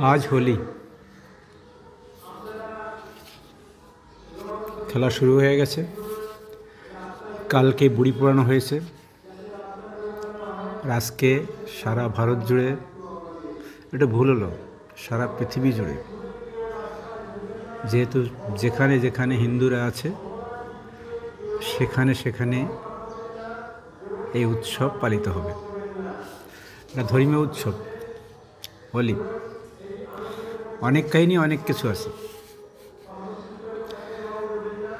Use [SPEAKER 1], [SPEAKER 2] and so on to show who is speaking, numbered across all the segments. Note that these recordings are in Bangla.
[SPEAKER 1] आज होली খেলা শুরু হয়ে গেছে। কালকে বুড়ি পোড়ানো হয়েছে। আর আজকে সারা ভারত জুড়ে, এটা ভুল হলো, সারা পৃথিবী জুড়ে, যেহেতু যেখানে যেখানে হিন্দুরা আছে সেখানে সেখানে এই উৎসব পালিত হবে। এটা ধর্মীয় উৎসব হোলি। অনেক কাহিনী, অনেক কিছু আছে,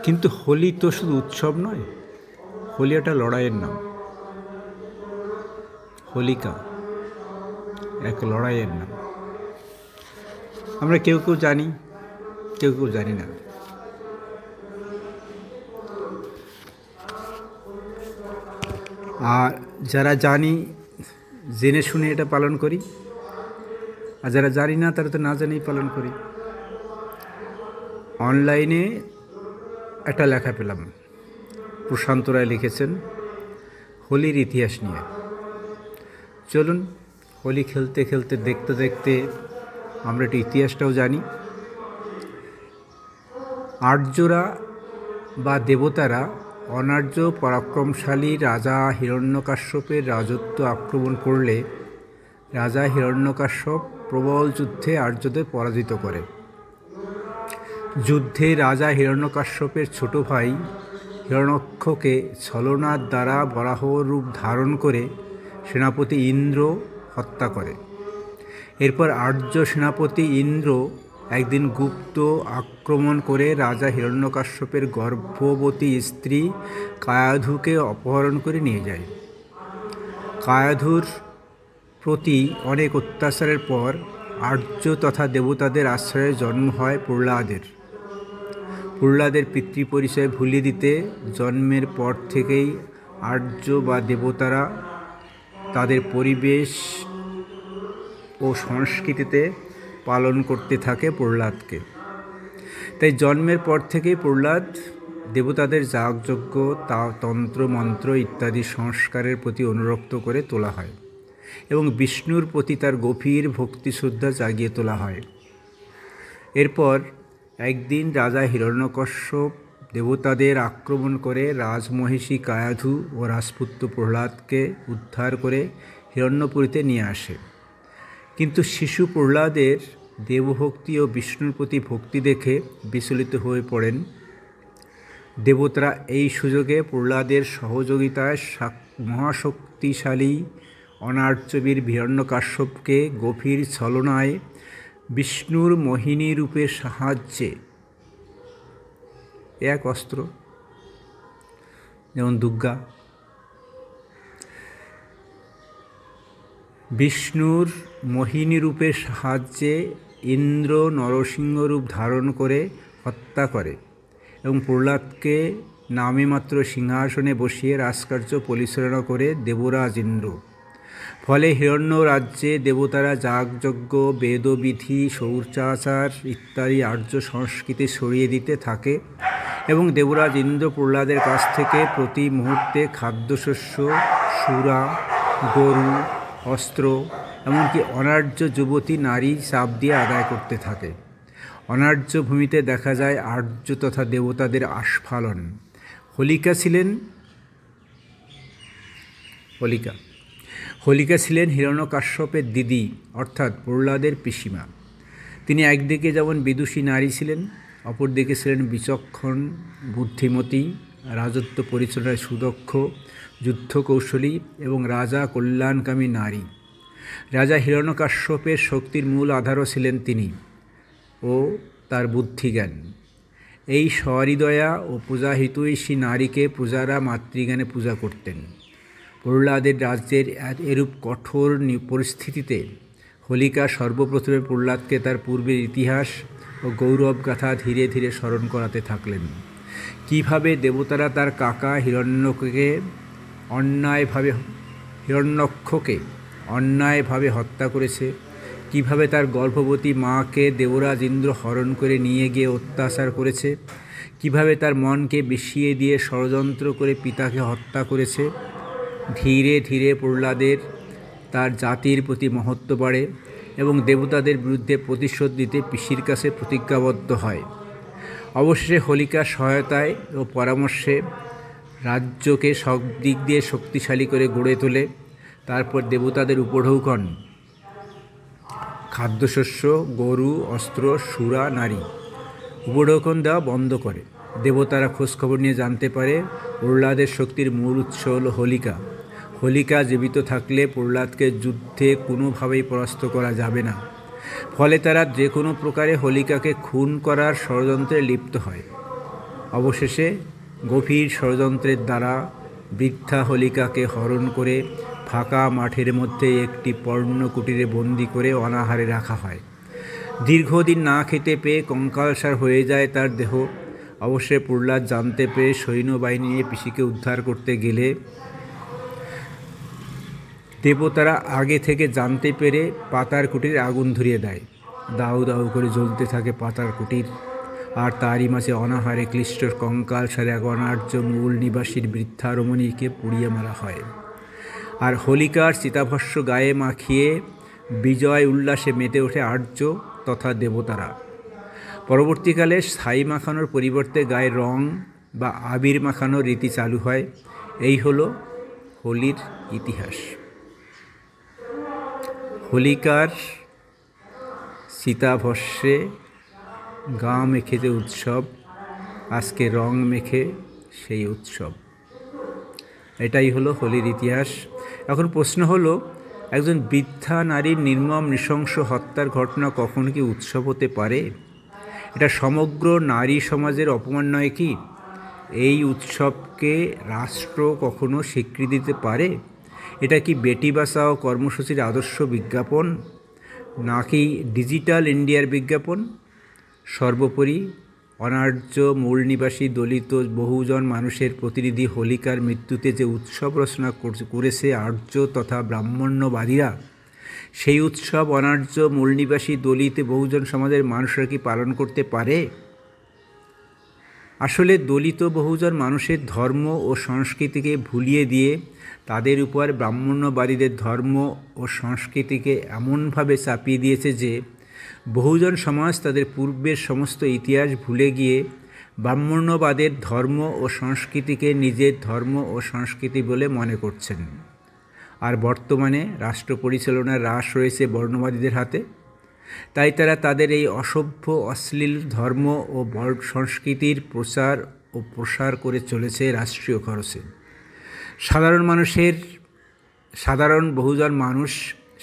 [SPEAKER 1] কিন্তু হোলি তো শুধু উৎসব নয়। হোলি একটা লড়াইয়ের নাম। হোলিকা এক লড়াইয়ের নাম। আমরা কেউ কেউ জানি, কেউ কেউ জানি না। আর যারা জানি, জেনে শুনে এটা পালন করি, আর যারা জানি না তারা তো না জেনেই পালন করি। অনলাইনে একটা লেখা পেলাম, প্রশান্ত রায় লিখেছেন হোলির ইতিহাস নিয়ে। চলুন হোলি খেলতে খেলতে, দেখতে দেখতে আমরা একটু ইতিহাসটাও জানি। আর্যরা বা দেবতারা অনার্য পরাক্রমশালী রাজা হিরণ্যকাশ্যপের রাজত্ব আক্রমণ করলে রাজা হিরণ্যকাশ্যপ প্রবল যুদ্ধে আর্যদের পরাজিত করে। যুদ্ধে রাজা হিরণ্যকাশ্যপের ছোট ভাই হিরণ্যক্ষকে ছলনার দ্বারা বরাহ রূপ ধারণ করে সেনাপতি ইন্দ্র হত্যা করে। এরপর আর্য সেনাপতি ইন্দ্র একদিন গুপ্ত আক্রমণ করে রাজা হিরণ্যকাশ্যপের গর্ভবতী স্ত্রী কায়াধুকে অপহরণ করে নিয়ে যায়। কায়াধুর প্রতি অনেক অত্যাচারের পর আর্য তথা দেবতাদের আশ্রয়ে জন্ম হয় প্রহ্লাদের। প্রহ্লাদের পিতৃপরিচয় ভুলিয়ে দিতে জন্মের পর থেকেই আর্য বা দেবতারা তাদের পরিবেশ ও সংস্কৃতিতে পালন করতে থাকে প্রহ্লাদকে। তাই জন্মের পর থেকেই প্রহ্লাদ দেবতাদের যাগযজ্ঞ, তন্ত্র মন্ত্র ইত্যাদি সংস্কারের প্রতি অনুরক্ত করে তোলা হয় এবং বিষ্ণুর প্রতি তার গভীর ভক্তি শ্রদ্ধা জাগিয়ে তোলা হয়। এরপর একদিন রাজা হিরণ্যকশ্যপ দেবতাদের আক্রমণ করে রাজমহিষী কায়াধু ও রাজপুত্র প্রহ্লাদকে উদ্ধার করে হিরণ্যপুরীতে নিয়ে আসে। কিন্তু শিশু প্রহ্লাদের দেবভক্তি ও বিষ্ণুর প্রতি ভক্তি দেখে বিচলিত হয়ে পড়েন। দেবতারা এই সুযোগে প্রহ্লাদের সহযোগিতায় মহাশক্তিশালী অনার্যবীর হিরণ্যকাশ্যপকে গভীর ছলনায় বিষ্ণুর মোহিনী রূপের সাহায্যে, এক অস্ত্র যেমন দুর্গা, বিষ্ণুর মোহিনী রূপের সাহায্যে ইন্দ্র নরসিংহ রূপ ধারণ করে হত্যা করে এবং প্রহ্লাদকে নামে মাত্র সিংহাসনে বসিয়ে রাজকার্য পরিচালনা করে দেবরাজ ইন্দ্র। ফলে হিরণ্য রাজ্যে দেবতারা যাগযজ্ঞ, বেদবিধি, শৌচাচার ইত্যাদি আর্য সংস্কৃতি সরিয়ে দিতে থাকে এবং দেবরাজ ইন্দ্র প্রহ্লাদের কাছ থেকে প্রতি মুহূর্তে খাদ্যশস্য, সুরা, গরু, অস্ত্র, এমনকি অনার্য যুবতী নারী চাপ দিয়ে আদায় করতে থাকে। অনার্য ভূমিতে দেখা যায় আর্য তথা দেবতাদের আস্ফালন। হোলিকা ছিলেন হিরণ্যকাশ্যপের দিদি, অর্থাৎ প্রহ্লাদের পিসিমা। তিনি একদিকে যেমন বিদুষী নারী ছিলেন, অপরদিকে ছিলেন বিচক্ষণ, বুদ্ধিমতী, রাজত্ব পরিচালনায় সুদক্ষ, যুদ্ধকৌশলী এবং রাজা কল্যাণকামী নারী। রাজা হিরণ্যকাশ্যপের শক্তির মূল আধারও ছিলেন তিনি ও তার বুদ্ধিজ্ঞান। এই সহৃদয়া ও পূজাহিতৈষী নারীকে পূজারা মাতৃজ্ঞানে পূজা করতেন। প্রহ্লাদের রাজ্যের এরূপ কঠোর পরিস্থিতিতে হোলিকা সর্বপ্রথমে প্রহ্লাদকে তার পূর্বের ইতিহাস ও গৌরবগাথা ধীরে ধীরে স্মরণ করাতে থাকলেন। কীভাবে দেবতারা তার কাকা হিরণ্যক্ষকে অন্যায়ভাবে হত্যা করেছে, কিভাবে তার গর্ভবতী মাকে দেবরাজ ইন্দ্র হরণ করে নিয়ে গিয়ে অত্যাচার করেছে, কিভাবে তার মনকে বিষিয়ে দিয়ে ষড়যন্ত্র করে পিতাকে হত্যা করেছে। ধীরে ধীরে প্রহ্লাদের তার জাতির প্রতি মহত্ব বাড়ে এবং দেবতাদের বিরুদ্ধে প্রতিশোধ নিতে পিসির কাছে প্রতিজ্ঞাবদ্ধ হয়। অবশেষে হোলিকার সহায়তায় ও পরামর্শে রাজ্যকে সব দিক দিয়ে শক্তিশালী করে গড়ে তোলে। তারপর দেবতাদের উপঢৌকন খাদ্যশস্য, গরু, অস্ত্র, সুরা, নারী উপঢৌকন দেওয়া বন্ধ করে। দেবতারা খোঁজখবর নিয়ে জানতে পারে প্রহ্লাদের শক্তির মূল উৎস হল হোলিকা। হোলিকা জীবিত থাকলে প্রহ্লাদকে যুদ্ধে কোনোভাবেই পরাস্ত করা যাবে না। ফলে তারা যে কোনো প্রকারে হোলিকাকে খুন করার ষড়যন্ত্রে লিপ্ত হয়। অবশেষে গভীর ষড়যন্ত্রের দ্বারা বৃদ্ধা হোলিকাকে হরণ করে ফাঁকা মাঠের মধ্যে একটি পর্ণকুটিরে বন্দি করে অনাহারে রাখা হয়। দীর্ঘদিন না খেতে পেয়ে কঙ্কালসার হয়ে যায় তার দেহ। অবশ্যই প্রহ্লাদ জানতে পেরে সৈন্যবাহিনী নিয়ে পিসিকে উদ্ধার করতে গেলে দেবতারা আগে থেকে জানতে পেরে পাতার কুটির আগুন ধরিয়ে দেয়। দাউ দাউ করে জ্বলতে থাকে পাতার কুটির, আর তারই মাঝে অনাহারে ক্লিষ্ট কঙ্কালসারে এক অনার্য মূল নিবাসীর বৃদ্ধা রমণীকে পুড়িয়ে মারা হয়। আর হোলিকার চিতাভস্য গায়ে মাখিয়ে বিজয় উল্লাসে মেতে ওঠে আর্য তথা দেবতারা। পরবর্তীকালে ছাই মাখানোর পরিবর্তে গায়ে রং বা আবির মাখানোর রীতি চালু হয়। এই হলো হোলির ইতিহাস। হোলিকার চিতাভস্যে গা মেখে যে উৎসব, আজকে রং মেখে সেই উৎসব। এটাই হলো হোলির ইতিহাস। এখন প্রশ্ন হলো, একজন বৃদ্ধা নারীর নির্মম নৃশংস হত্যার ঘটনা কখনো কি উৎসব হতে পারে? এটা সমগ্র নারী সমাজের অপমান নয় কি? এই উৎসবকে রাষ্ট্র কখনো স্বীকৃতি দিতে পারে? এটা কি বেটি বাঁচাও কর্মসূচির আদর্শ বিজ্ঞাপন, নাকি ডিজিটাল ইন্ডিয়ার বিজ্ঞাপন? সর্বোপরি অনার্য মূল নিবাসী দলিত বহুজন মানুষের প্রতিনিধি হোলিকার মৃত্যুতে যে উৎসব রচনা করেছে আর্য তথা ব্রাহ্মণ্যবাদীরা, সেই উৎসব অনার্য মূল নিবাসী দলিত বহুজন সমাজের মানুষরা কি পালন করতে পারে? আসলে দলিত বহুজন মানুষের ধর্ম ও সংস্কৃতিকে ভুলিয়ে দিয়ে তাদের উপর ব্রাহ্মণ্যবাদীদের ধর্ম ও সংস্কৃতিকে এমনভাবে চাপিয়ে দিয়েছে যে বহুজন সমাজ তাদের পূর্বের সমস্ত ইতিহাস ভুলে গিয়ে ব্রাহ্মণ্যবাদের ধর্ম ও সংস্কৃতিকে নিজের ধর্ম ও সংস্কৃতি বলে মনে করছেন। আর বর্তমানে রাষ্ট্র পরিচালনার রাশ রয়েছে বর্ণবাদীদের হাতে। তাই তারা তাদের এই অসভ্য অশ্লীল ধর্ম ও সংস্কৃতির প্রচার ও প্রসার করে চলেছে রাষ্ট্রীয় খরচে। সাধারণ বহুজন মানুষ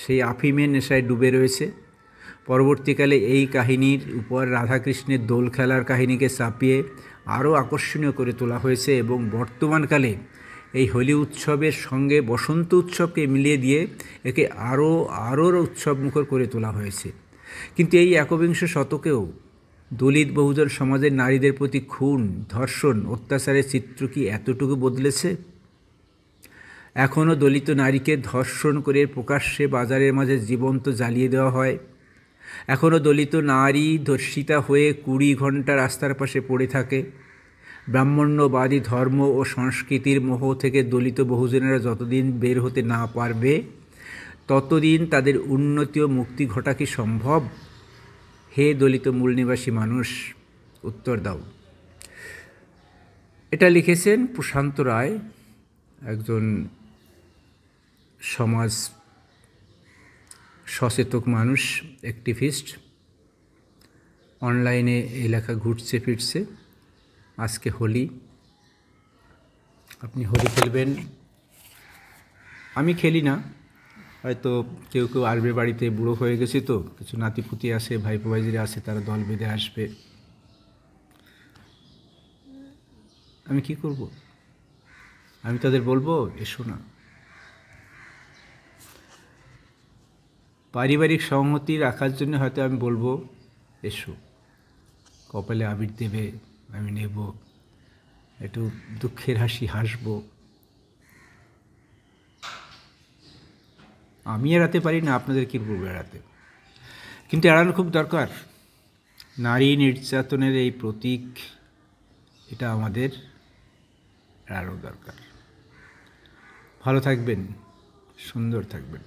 [SPEAKER 1] সেই আফিমের নেশায় ডুবে রয়েছে। পরবর্তীকালে এই কাহিনীর উপর রাধাকৃষ্ণের দোল খেলার কাহিনীকে চাপিয়ে আরও আকর্ষণীয় করে তোলা হয়েছে এবং বর্তমানকালে এই হোলি উৎসবের সঙ্গে বসন্ত উৎসবকে মিলিয়ে দিয়ে একে আরও উৎসবমুখর করে তোলা হয়েছে। কিন্তু এই একবিংশ শতকেও দলিত বহুজন সমাজের নারীদের প্রতি খুন, ধর্ষণ, অত্যাচারের চিত্র কি এতটুকু বদলেছে? এখনও দলিত নারীকে ধর্ষণ করে প্রকাশ্যে বাজারের মাঝে জীবন্ত জ্বালিয়ে দেওয়া হয়। এখনও দলিত নারী ধর্ষিতা হয়ে 20 ঘন্টা রাস্তার পাশে পড়ে থাকে। ব্রাহ্মণ্যবাদী ধর্ম ও সংস্কৃতির মোহ থেকে দলিত বহুজনেরা যতদিন বের হতে না পারবে ততদিন তাদের উন্নতি ও মুক্তি ঘটা কি সম্ভব? হে দলিত মূল নিবাসী মানুষ, উত্তর দাও। এটা লিখেছেন প্রশান্ত রায়, একজন সমাজ সচেতক মানুষ, অ্যাক্টিভিস্ট। অনলাইনে এই লেখা ঘুরছে ফিরছে। আজকে হোলি, আপনি হোলি খেলবেন। আমি খেলি না, হয়তো কেউ কেউ আসবে বাড়িতে, বুড়ো হয়ে গেছে তো, কিছু নাতিপুতি আসে, ভাইপো ভাইজিরা আসে, তারা দল বেঁধে আসবে। আমি কি করব? আমি তাদের বলবো এসো না? পারিবারিক সংহতি রাখার জন্য হয়তো আমি বলবো এসো, কপালে আবির দেবে, আমি নেব, একটু দুঃখের হাসি হাসবো। আমি এড়াতে পারি না, আপনাদের কী বলবো এড়াতে? কিন্তু এড়ানো খুব দরকার। নারী নির্যাতনের এই প্রতীক, এটা আমাদের এড়ানো দরকার। ভালো থাকবেন, সুন্দর থাকবেন।